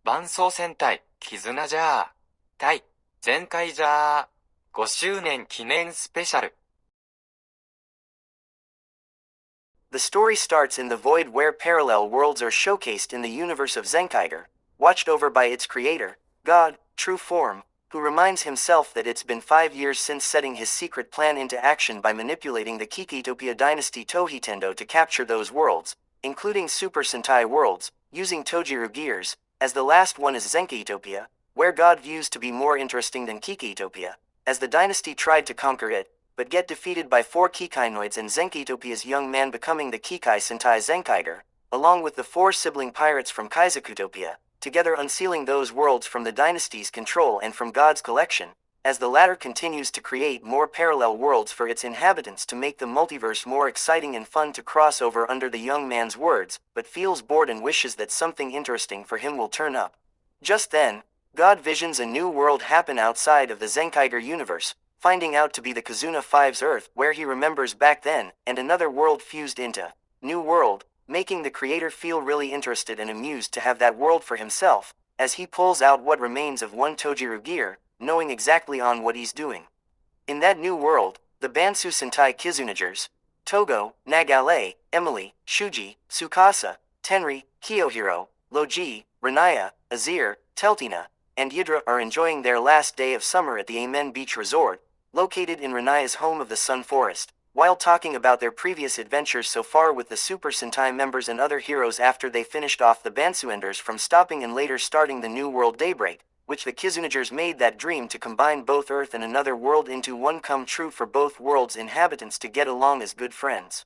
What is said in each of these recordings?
Bansō戦隊キズナジャー対ゼンカイジャー5周年記念スペシャル。The story starts in the void where parallel worlds are showcased in the universe of Zenkaiger, watched over by its creator, God, true form, who reminds himself that it's been 5 years since setting his secret plan into action by manipulating the Kikitopia dynasty Tohitendo to capture those worlds, including Super Sentai worlds, using Tojiru gears, as the last one is Zenkaitopia, where God views to be more interesting than Kikitopia, as the dynasty tried to conquer it, but get defeated by 4 Kikainoids and Zenkaitopia's young man becoming the Kikai Sentai Zenkaiger, along with the 4 sibling pirates from Kaizakutopia, together unsealing those worlds from the dynasty's control and from God's collection, as the latter continues to create more parallel worlds for its inhabitants to make the multiverse more exciting and fun to cross over under the young man's words, but feels bored and wishes that something interesting for him will turn up. Just then, God visions a new world happen outside of the Zenkaiger universe, finding out to be the Kizuna 5's Earth where he remembers back then, and another world fused into New World, making the creator feel really interested and amused to have that world for himself, as he pulls out what remains of one Tojiru gear, knowing exactly on what he's doing. In that new world, the Bansou Sentai Kizunagers, Togo, Nagale, Emily, Shuji, Tsukasa, Tenri, Kiyohiro, Loji, Renaya, Azir, Teltina, and Yidra are enjoying their last day of summer at the Amen Beach Resort, located in Renaya's home of the Sun Forest, while talking about their previous adventures so far with the Super Sentai members and other heroes after they finished off the Bansouenders from stopping and later starting the New World Daybreak, which the Kizunagers made that dream to combine both Earth and another world into one come true for both worlds' inhabitants to get along as good friends.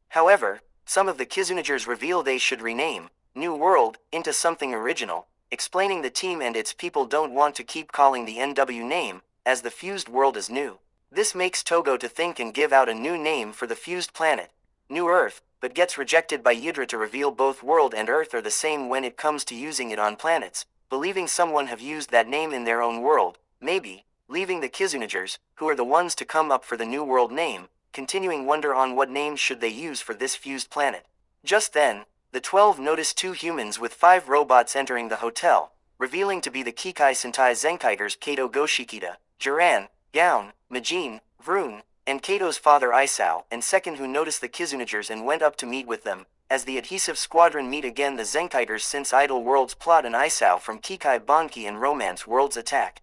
However, some of the Kizunagers reveal they should rename New World into something original, explaining the team and its people don't want to keep calling the NW name, as the fused world is new. This makes Togo to think and give out a new name for the fused planet, New Earth, but gets rejected by Yidra to reveal both World and Earth are the same when it comes to using it on planets, believing someone have used that name in their own world, maybe, leaving the Kizunagers, who are the ones to come up for the New World name, continuing wonder on what names should they use for this fused planet. Just then, the 12 notice 2 humans with 5 robots entering the hotel, revealing to be the Kikai Sentai Zenkaigers Kato Goshikita, Jiran, Gaon, Majin, Vroon, and Kato's father Isao, and second who noticed the Kizunagers and went up to meet with them, as the Adhesive Squadron meet again the Zenkaigers since Idol World's plot and Isao from Kikai Banki and Romance World's attack.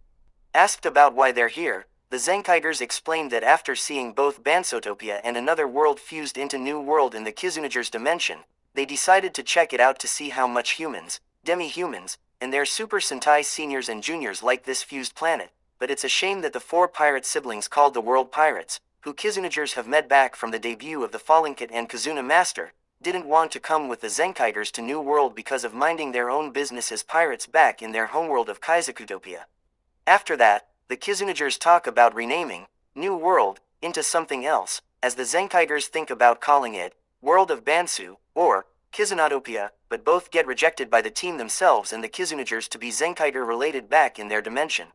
Asked about why they're here, the Zenkaigers explained that after seeing both Bansotopia and another world fused into New World in the Kizunagers dimension, they decided to check it out to see how much humans, demi-humans, and their Super Sentai seniors and juniors like this fused planet, but it's a shame that the 4 pirate siblings called the World Pirates, who Kizunagers have met back from the debut of the Fallen Kit and Kizuna Master, didn't want to come with the Zenkaigers to New World because of minding their own business as pirates back in their homeworld of Kaizakutopia. After that, the Kizunagers talk about renaming New World into something else, as the Zenkaigers think about calling it World of Bansou, or Kizunatopia, but both get rejected by the team themselves and the Kizunagers to be Zenkaiger related back in their dimension.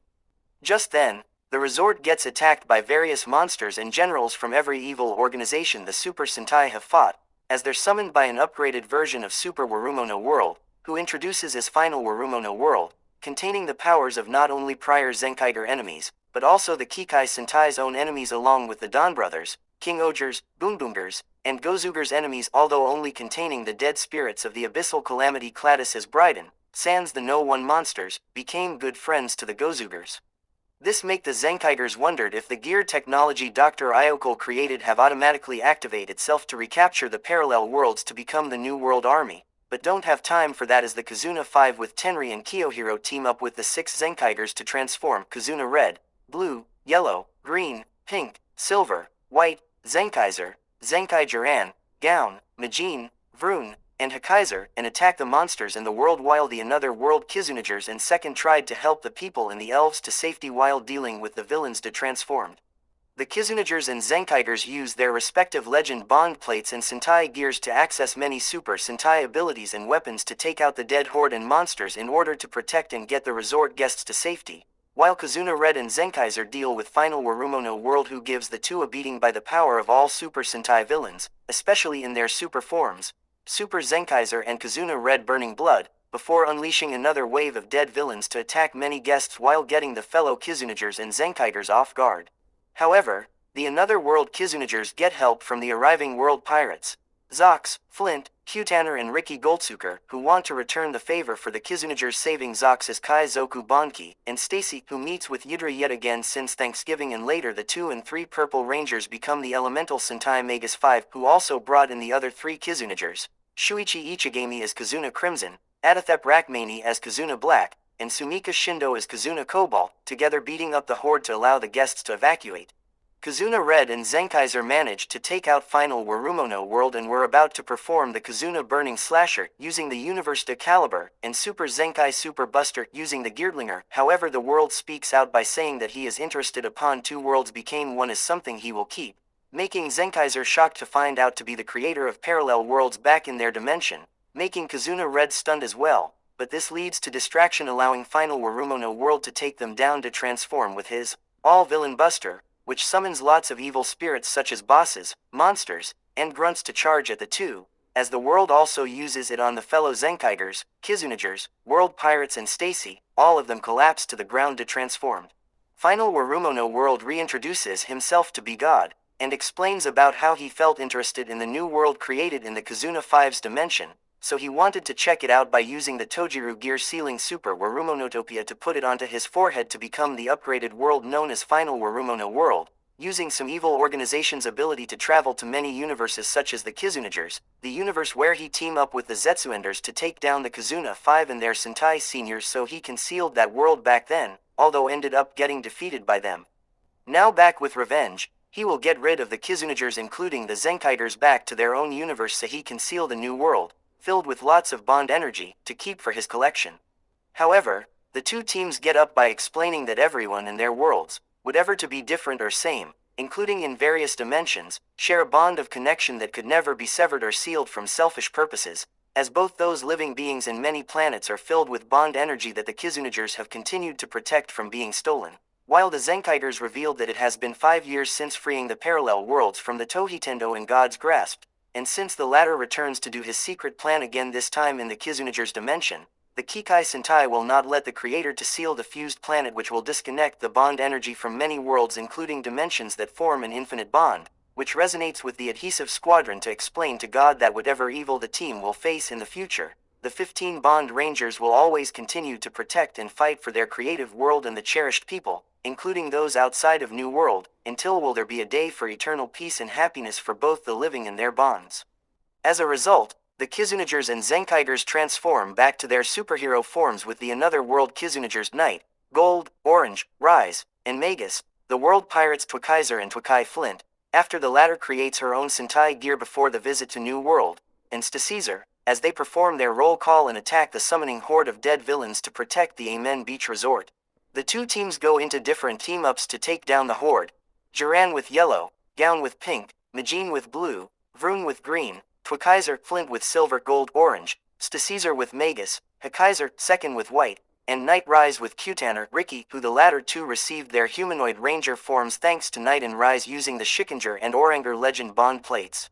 Just then, the resort gets attacked by various monsters and generals from every evil organization the Super Sentai have fought, as they're summoned by an upgraded version of Super Warumono World, who introduces his final Warumono World, containing the powers of not only prior Zenkaiger enemies, but also the Kikai Sentai's own enemies along with the Don Brothers, King Ogers, Boomboongers, and Gozuger's enemies, although only containing the dead spirits of the abyssal calamity Cladis as Bryden, sans the No One monsters, became good friends to the Gozugers. This make the Zenkaigers wondered if the gear technology Dr. Iokol created have automatically activate itself to recapture the parallel worlds to become the New World Army, but don't have time for that as the Kizuna 5 with Tenri and Kiyohiro team up with the 6 Zenkaigers to transform Kizuna Red, Blue, Yellow, Green, Pink, Silver, White, Zenkaiger, Zenkaigeran, Gaon, Majin, Vroon, and Hakaiser, and attack the monsters in the world while the another world Kizunagers and second tried to help the people and the elves to safety while dealing with the villains de-transformed. The Kizunagers and Zenkaigers use their respective legend bond plates and Sentai gears to access many Super Sentai abilities and weapons to take out the dead horde and monsters in order to protect and get the resort guests to safety, while Kizuna Red and Zenkaiger deal with final Warumono World who gives the 2 a beating by the power of all Super Sentai villains, especially in their super forms, Super Zenkaiger and Kizuna Red Burning Blood, before unleashing another wave of dead villains to attack many guests while getting the fellow Kizunagers and Zenkaigers off guard. However, the Another World Kizunagers get help from the arriving world pirates, Zox, Flint, Kutaner and Ricky Goldsucker, who want to return the favor for the Kizunagers saving Zox's Kaizoku Banki, and Stacy, who meets with Yudra yet again since Thanksgiving, and later the 2 and 3 Purple Rangers become the Elemental Sentai Magus 5, who also brought in the other 3 Kizunagers, Shuichi Ichigami as Kizuna Crimson, Adathep Rachmani as Kizuna Black, and Sumika Shindo as Kizuna Cobalt, together beating up the horde to allow the guests to evacuate. Kizuna Red and Zenkaiger managed to take out Final Warumono World and were about to perform the Kizuna Burning Slasher using the Universe de Caliber, and Super Zenkai Super Buster using the Geardlinger. However, the world speaks out by saying that he is interested upon 2 worlds became one as something he will keep, making Zenkaiger shocked to find out to be the creator of parallel worlds back in their dimension, making Kizuna Red stunned as well, but this leads to distraction, allowing Final Warumono World to take them down to transform with his All-Villain Buster, which summons lots of evil spirits such as bosses, monsters, and grunts to charge at the 2, as the world also uses it on the fellow Zenkaigers, Kizunagers, World Pirates and Stacy. All of them collapse to the ground to transform. Final Warumono World reintroduces himself to be God, and explains about how he felt interested in the new world created in the Kizuna 5's dimension, so he wanted to check it out by using the Tojiru Gear Sealing Super Warumonotopia to put it onto his forehead to become the upgraded world known as Final Warumono World, using some evil organization's ability to travel to many universes such as the Kizunagers, the universe where he team up with the Zetsuenders to take down the Kizuna 5 and their Sentai seniors, so he concealed that world back then, although ended up getting defeated by them. Now back with revenge, he will get rid of the Kizunagers including the Zenkaigers back to their own universe so he can seal the new world, filled with lots of bond energy, to keep for his collection. However, the 2 teams get up by explaining that everyone in their worlds, whatever to be different or same, including in various dimensions, share a bond of connection that could never be severed or sealed from selfish purposes, as both those living beings in many planets are filled with bond energy that the Kizunagers have continued to protect from being stolen. While the Zenkaigers revealed that it has been 5 years since freeing the parallel worlds from the Tohitendo in God's grasp, and since the latter returns to do his secret plan again, this time in the Kizunagers dimension, the Kikai Sentai will not let the creator to seal the fused planet, which will disconnect the bond energy from many worlds including dimensions that form an infinite bond, which resonates with the Adhesive Squadron to explain to God that whatever evil the team will face in the future, the 15 Bond Rangers will always continue to protect and fight for their creative world and the cherished people, including those outside of New World, until will there be a day for eternal peace and happiness for both the living and their bonds. As a result, the Kizunagers and Zenkaigers transform back to their superhero forms with the Another World Kizunagers Night, Gold, Orange, Rise, and Magus, the World Pirates Twakaiser and Twakai Flint, after the latter creates her own Sentai gear before the visit to New World, and Stacaesar, as they perform their roll call and attack the summoning horde of dead villains to protect the Amen Beach Resort. The 2 teams go into different team-ups to take down the horde, Jiran with yellow, Gown with pink, Majin with blue, Vroon with green, Twakaiser, Flint with silver, gold, orange, Stacaesar with Magus, Hakaiser, second with white, and Night Rise with Kutaner, Ricky, who the latter 2 received their humanoid ranger forms thanks to Night and Rise using the Shikanger and Oranger legend bond plates.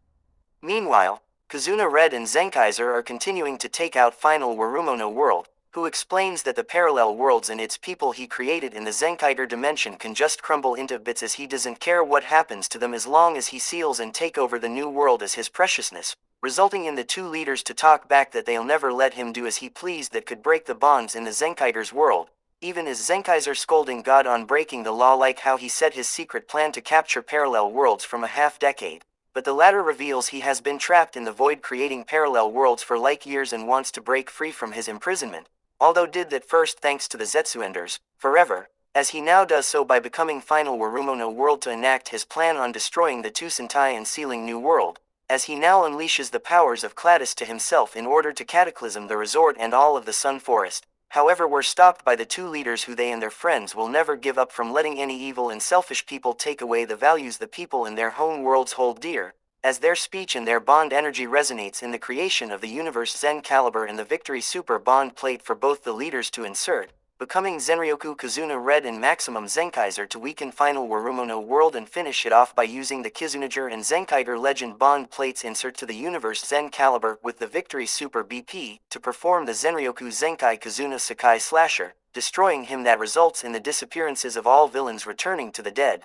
Meanwhile, Kizuna Red and Zenkaiger are continuing to take out Final Warumono World, who explains that the parallel worlds and its people he created in the Zenkaiger dimension can just crumble into bits as he doesn't care what happens to them as long as he seals and take over the new world as his preciousness, resulting in the 2 leaders to talk back that they'll never let him do as he pleased that could break the bonds in the Zenkaiger's world, even as Zenkaiger scolding God on breaking the law, like how he set his secret plan to capture parallel worlds from a half-decade. But the latter reveals he has been trapped in the void creating parallel worlds for like years and wants to break free from his imprisonment, although did that first thanks to the Zetsuenders, forever, as he now does so by becoming Final Warumono World to enact his plan on destroying the 2 Sentai and sealing New World, as he now unleashes the powers of Cladis to himself in order to cataclysm the resort and all of the Sun Forest. However, were stopped by the 2 leaders who they and their friends will never give up from letting any evil and selfish people take away the values the people in their home worlds hold dear, as their speech and their bond energy resonates in the creation of the universe Zen Caliber and the Victory Super Bond plate for both the leaders to insert, becoming Zenryoku Kizuna Red and Maximum Zenkaiger to weaken final Warumono world and finish it off by using the Kizunager and Zenkaiger Legend Bond plates insert to the universe Zen Caliber with the Victory Super BP to perform the Zenryoku Zenkai Kizuna Sakai Slasher, destroying him that results in the disappearances of all villains returning to the dead.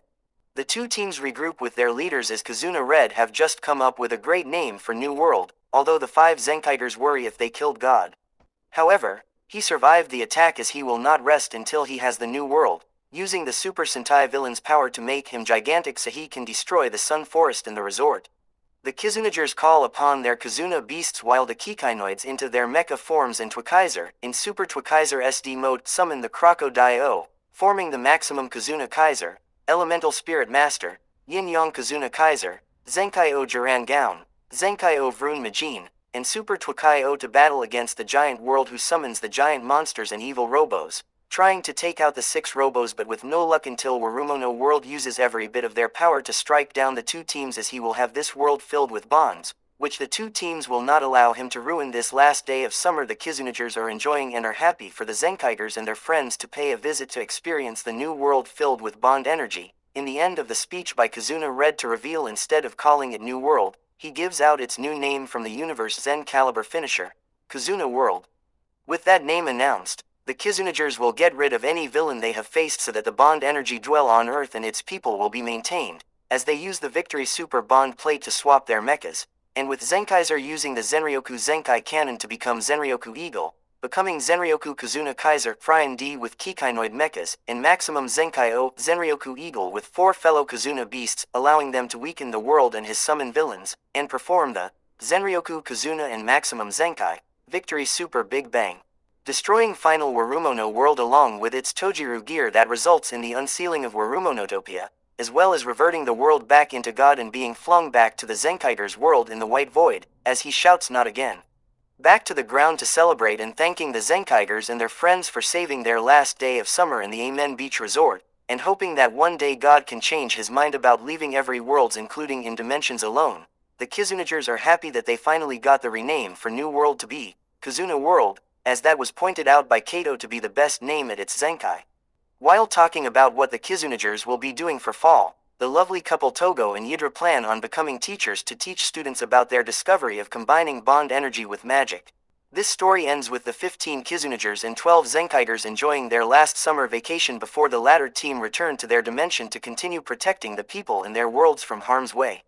The two teams regroup with their leaders as Kizuna Red have just come up with a great name for New World, although the 5 Zenkaigers worry if they killed God. However, he survived the attack as he will not rest until he has the New World, using the Super Sentai villain's power to make him gigantic so he can destroy the Sun Forest in the resort. The Kizunagers call upon their Kizuna beasts while the Kikainoids into their mecha forms and Twikaiser, in Super Twikaiser SD mode, summon the Crocodile, forming the Maximum Kizuna Kaiser, Elemental Spirit Master, Yin-Yang Kizuna Kaiser, Zenkai-O Jiran Gaon, Zenkai-O Vrun Majin, and Super Twikaiyo to battle against the giant world who summons the giant monsters and evil robos, trying to take out the 6 robos but with no luck until Warumono world uses every bit of their power to strike down the two teams as he will have this world filled with bonds, which the two teams will not allow him to ruin. This last day of summer the Kizunagers are enjoying and are happy for the Zenkaigers and their friends to pay a visit to experience the new world filled with bond energy. In the end of the speech by Kizuna Red to reveal instead of calling it New World, he gives out its new name from the universe Zen Caliber finisher, Kizuna World. With that name announced, the Kizunagers will get rid of any villain they have faced so that the bond energy dwell on Earth and its people will be maintained, as they use the Victory Super Bond plate to swap their mechas, and with Zenkaiger using the Zenryoku Zenkai Cannon to become Zenryoku Eagle, becoming Zenryoku Kizuna Kaiser Fryan D with Kikainoid mechas, and Maximum Zenkai-O Zenryoku Eagle with 4 fellow Kizuna beasts, allowing them to weaken the world and his summon villains, and perform the Zenryoku Kizuna and Maximum Zenkai Victory Super Big Bang, destroying final Warumono world along with its Tojiru gear that results in the unsealing of Warumonotopia, as well as reverting the world back into God and being flung back to the Zenkaiger's world in the White Void, as he shouts not again. Back to the ground to celebrate and thanking the Zenkaigers and their friends for saving their last day of summer in the Amen Beach Resort, and hoping that one day God can change his mind about leaving every worlds including in dimensions alone. The Kizunagers are happy that they finally got the rename for New World to be Kizuna World, as that was pointed out by Kato to be the best name at its Zenkai. While talking about what the Kizunagers will be doing for fall, the lovely couple Togo and Yidra plan on becoming teachers to teach students about their discovery of combining bond energy with magic. This story ends with the 15 Kizunagers and 12 Zenkaigers enjoying their last summer vacation before the latter team return to their dimension to continue protecting the people in their worlds from harm's way.